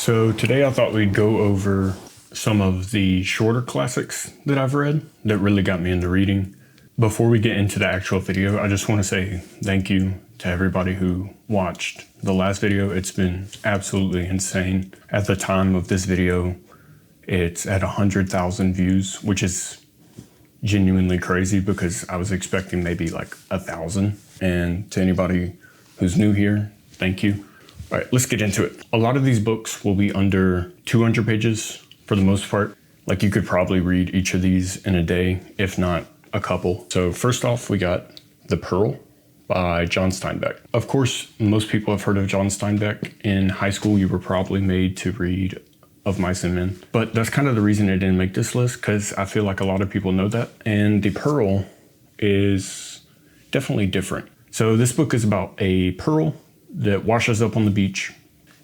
So today I thought we'd go over some of the shorter classics that I've read that really got me into reading. Before we get into the actual video, I just want to say thank you to everybody who watched the last video. It's been absolutely insane. At the time of this video, it's at 100,000 views, which is genuinely crazy because I was expecting maybe like 1,000. And to anybody who's new here, thank you. All right, let's get into it. A lot of these books will be under 200 pages for the most part. Like you could probably read each of these in a day, if not a couple. So first off, we got The Pearl by John Steinbeck. Of course, most people have heard of John Steinbeck. In high school, you were probably made to read Of Mice and Men. But that's kind of the reason it didn't make this list, because I feel like a lot of people know that. And The Pearl is definitely different. So this book is about a pearl that washes up on the beach,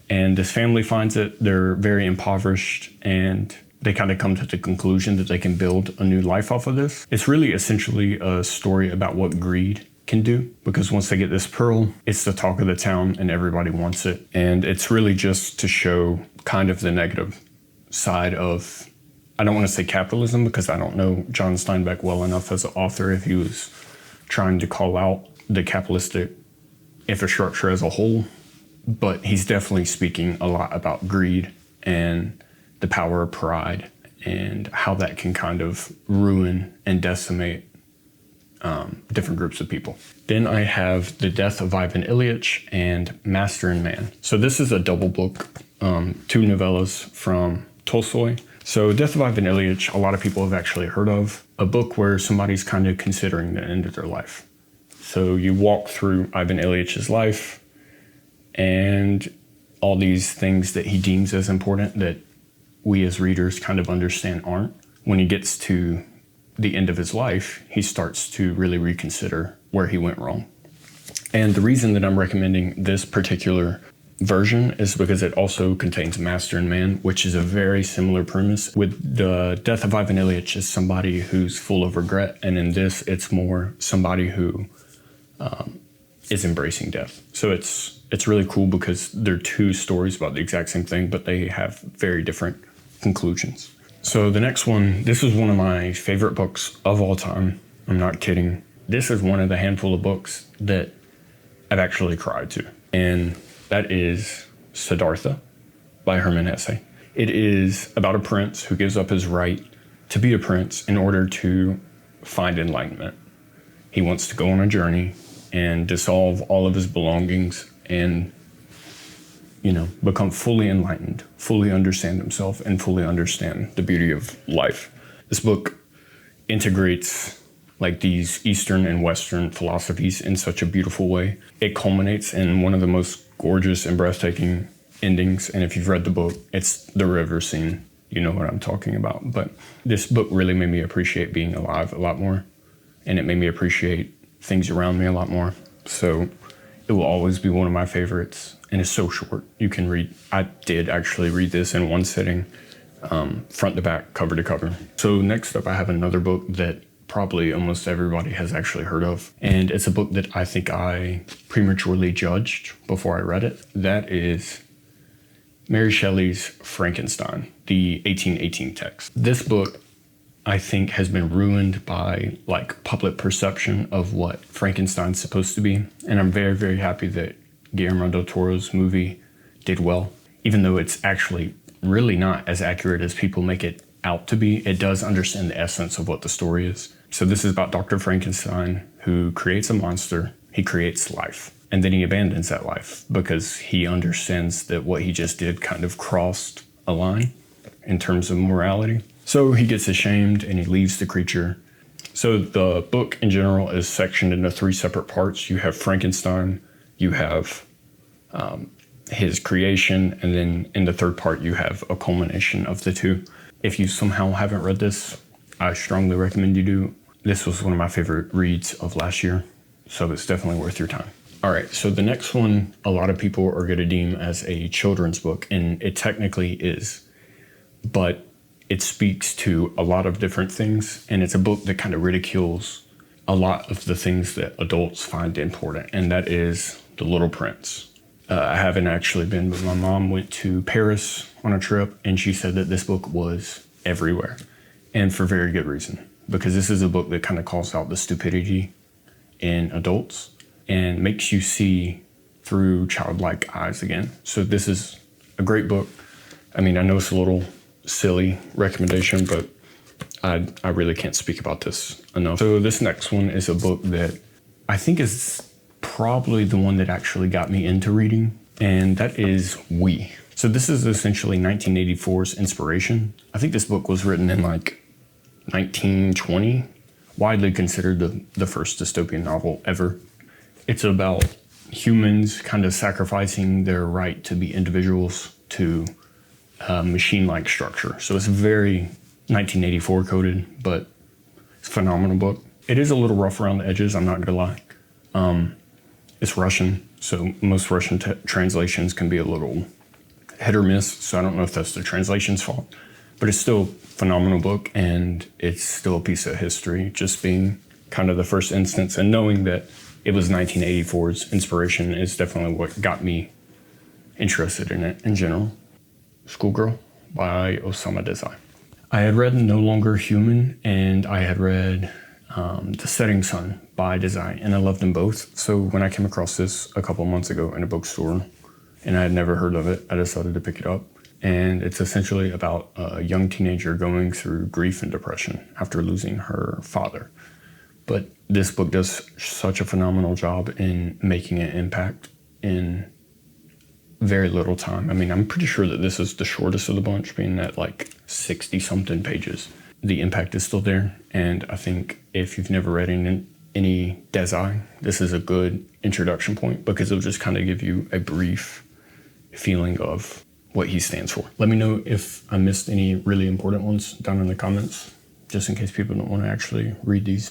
and this family finds it. They're very impoverished, and they kind of come to the conclusion that they can build a new life off of this. It's really essentially a story about what greed can do, because once they get this pearl, it's the talk of the town and everybody wants it. And it's really just to show kind of the negative side of, I don't want to say capitalism, because I don't know John Steinbeck well enough as an author if he was trying to call out the capitalistic infrastructure as a whole, but he's definitely speaking a lot about greed and the power of pride and how that can kind of ruin and decimate different groups of people. Then I have The Death of Ivan Ilich and Master and Man. So this is a double book, two novellas from Tolstoy. So Death of Ivan Ilich, a lot of people have actually heard of, a book where somebody's kind of considering the end of their life. So you walk through Ivan Illich's life and all these things that he deems as important that we as readers kind of understand aren't. When he gets to the end of his life, he starts to really reconsider where he went wrong. And the reason that I'm recommending this particular version is because it also contains Master and Man, which is a very similar premise. With the Death of Ivan Ilich is somebody who's full of regret, and in this it's more somebody who is embracing death. So it's really cool because they're two stories about the exact same thing, but they have very different conclusions. So the next one, this is one of my favorite books of all time. I'm not kidding. This is one of the handful of books that I've actually cried to, and that is Sedartha by Hermann Hesse. It is about a prince who gives up his right to be a prince in order to find enlightenment. He wants to go on a journey and dissolve all of his belongings and, become fully enlightened, fully understand himself, and fully understand the beauty of life. This book integrates like these Eastern and Western philosophies in such a beautiful way. It culminates in one of the most gorgeous and breathtaking endings. And if you've read the book, it's the river scene. You know what I'm talking about. But this book really made me appreciate being alive a lot more. And it made me appreciate things around me a lot more. So it will always be one of my favorites. And it's so short. You can read, I did actually read this in one sitting, front to back, cover to cover. So next up, I have another book that probably almost everybody has actually heard of. And it's a book that I think I prematurely judged before I read it. That is Mary Shelley's Frankenstein, the 1818 text. This book, I think, has been ruined by like public perception of what Frankenstein's supposed to be. And I'm very, very happy that Guillermo del Toro's movie did well. Even though it's actually really not as accurate as people make it out to be, it does understand the essence of what the story is. So this is about Dr. Frankenstein, who creates a monster. He creates life, and then he abandons that life because he understands that what he just did kind of crossed a line in terms of morality. So he gets ashamed and he leaves the creature. So the book in general is sectioned into three separate parts. You have Frankenstein, you have his creation, and then in the third part you have a culmination of the two. If you somehow haven't read this, I strongly recommend you do. This was one of my favorite reads of last year, so it's definitely worth your time. All right, so the next one a lot of people are going to deem as a children's book, and it technically is, but it speaks to a lot of different things, and it's a book that kind of ridicules a lot of the things that adults find important, and that is The Little Prince. I haven't actually been, but my mom went to Paris on a trip, and she said that this book was everywhere, and for very good reason, because this is a book that kind of calls out the stupidity in adults and makes you see through childlike eyes again. So this is a great book. I mean, I know it's a little silly recommendation, but I really can't speak about this enough. So this next one is a book that I think is probably the one that actually got me into reading, and that is We. So this is essentially 1984's inspiration. I think this book was written in like 1920, widely considered the first dystopian novel ever. It's about humans kind of sacrificing their right to be individuals to machine-like structure. So it's very 1984 coded, but it's a phenomenal book. It is a little rough around the edges, I'm not gonna lie. It's Russian, so most Russian translations can be a little hit or miss, so I don't know if that's the translation's fault, but it's still a phenomenal book, and it's still a piece of history, just being kind of the first instance, and knowing that it was 1984's inspiration is definitely what got me interested in it in general. Schoolgirl by Osama Desai. I had read No Longer Human, and I had read The Setting Sun by Desai, and I loved them both. So when I came across this a couple months ago in a bookstore, and I had never heard of it, I decided to pick it up. And it's essentially about a young teenager going through grief and depression after losing her father. But this book does such a phenomenal job in making an impact in very little time. I mean, I'm pretty sure that this is the shortest of the bunch, being at like 60-something pages. The impact is still there, and I think if you've never read any Desai, this is a good introduction point, because it'll just kind of give you a brief feeling of what he stands for. Let me know if I missed any really important ones down in the comments, just in case people don't want to actually read these.